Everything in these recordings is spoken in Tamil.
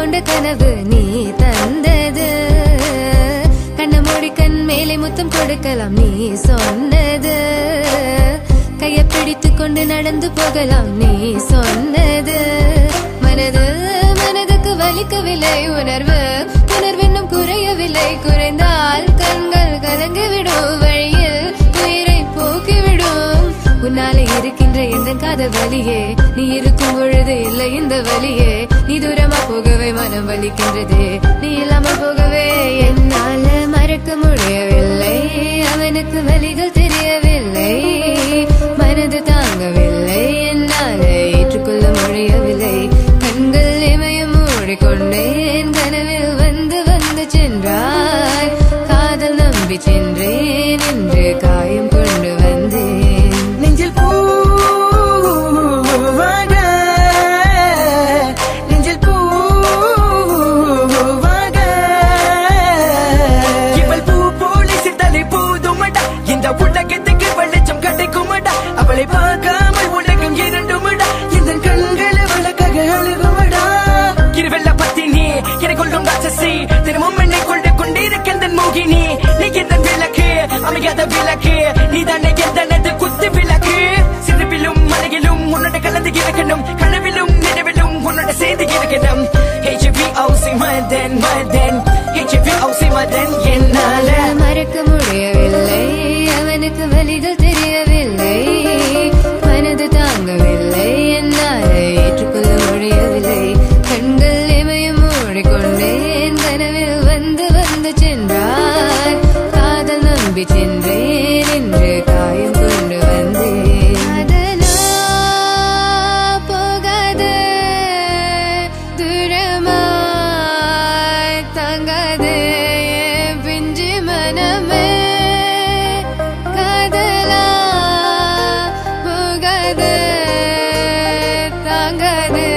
கொண்ட கனவு நீ தந்தது. கண்ண மூடி கண் மேலே முத்தம் கொடுக்கலாம் நீ சொன்னது. கைய பிடித்து கொண்டு நடந்து போகலாம் நீ சொன்னது. மனதுக்கு வலிக்கவில்லை உணர்வு உணர்வென்னும் குறையவில்லை. குறைந்தால் கண்கள் கலங்கிவிடும் வழியில் உயிரை போக்கிவிடும். உன்னாலே இருக்கின்ற எந்த காதல் வலியே நீ இருக்கும் பொழுது இல்லை இந்த வலியே. நீ தூரமா போகவே மனம் வலிக்கின்றது. நீ இல்லாமல் போகவே என்னால மறக்க முடியவில்லை. அவனுக்கு வலிகள் தெரியவில்லை. மனது தாங்கவில்லை. என்னால ஏற்றுக்கொள்ள முடியவில்லை. கண்கள் இமயம் மூடிக்கொண்டேன். கனவில் வந்து வந்து சென்றாய். காதல் நம்பி சென்றேன் என்று காயம் கொண்டு வந்தேன். நெஞ்சில் பூவாக நெஞ்சில் பூவாக இவள் பூ போலி சித்தலை போதுமடா. இந்த உலகத்துக்கு வெளிச்சம் கிடைக்குமடா. அவளை பார்க்காமல் உலகம் இரண்டுமடா. இந்த கண்களை வழக்காக அழுகுமடா. இருவெல்ல பத்தி நீ என்னை கொள்ளும் ராட்சசி. தினமும் என்னை கொண்டு கொண்டிருக்கின்ற மோகினி. நீ எந்த விளக்கு அமையாத விளக்கு. நீ தானே எந்தனது குத்து விளக்கு. சிறுவிலும் மலையிலும் உன்னோட கலந்து இருக்கணும். கனவிலும் நினைவிலும் உன்னோட சேர்ந்து இருக்கணும். HVOC மதன் மதன் HVOC மதன் என்னால மறக்க முடியவில்லை. அவனுக்கு வலிகள் தெரியவில்லை. மனது தாங்கவில்லை. என்னால ஏற்றுக்கொள்ள முடியவில்லை. கண்கள் இமயம் மூடிக்கொண்டேன். கனவில் வந்து வந்து சென்றாய். காதல் நம்பி சென்றேன் என்று காயம் கொண்டு வந்தேன். அதனா போகாதே தூரமாய் தாங்காதே பிஞ்சு மனமே. காதலா போகாதே தாங்காதே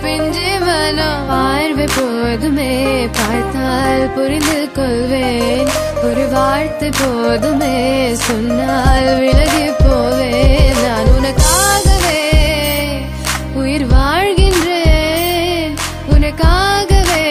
பிஞ்சு மனம். பார்வை போதுமே பார்த்தால் புரிந்து கொள்வேன். ஒரு வார்த்தை போதுமே சொன்னால் விலகி போவேன். நான் உனக்காகவே உயிர் வாழ்கின்றேன். உனக்காகவே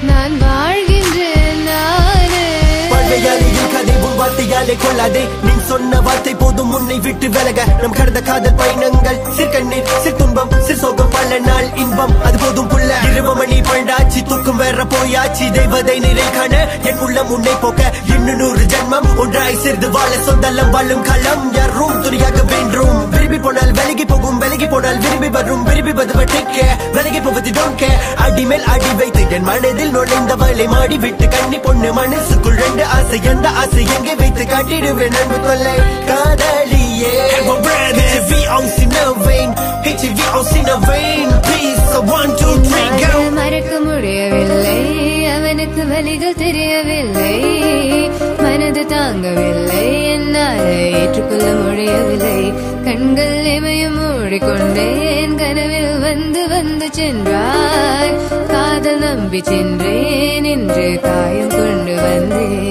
நான் வாழ்கின்றேன். நானே பழையாலையும் கதை உன் வார்த்தையாலே கொள்ளாதே. நீ சொன்ன வார்த்தை போதும் உன்னை விட்டு விலக. நம் கடந்த காதல் பயணங்கள் சிற்கண்ணீர் சிற்துன்பம் சிற்சோகம் பல நாள் இன்பம் அது போதும் புள்ள. 20 மணி பண்டாச்சி தூக்கம் வேற போயாச்சி. தெய்வதை நிறை காண என் உள்ளம் உன்னை போக்க. 200 ஜென்மம் ஒன்றாய் சேர்ந்து வாழ சொந்தலம் வாழும் களம் யாரும் துணியாக வேண்டும். விரும்பி போனால் விலகி போகும். விலகி போனால் விரும்பி வரும். விரும்பி வருவதற்க விலகி போவது don't care. அடி மேல் அடி வைத்து என் மனதில் நுழைந்தவளை மாடி விட்டு கண்ணி பொண்ணு மனசுக்குள் 2 ஆசை. எந்த ஆசை எங்கே வைத்து காட்டிடுவேன் அன்பு தொல்லை காதலியே. HVOC no vein HVOC no vein please 1 2 3 go. மறக்க முடியவில்லை. அவனுக்கு வலிகள் தெரியவில்லை. மனது தாங்கவில்லை. என்னால் ஏற்றுக்கொள்ள முடியவில்லை. கண்கள் இமயம் மூடிக்கொண்டேன். கனவில் வந்து வந்து சென்றாய். காதல் நம்பி சென்றேன் என்று காயம் கொண்டு வந்தேன்.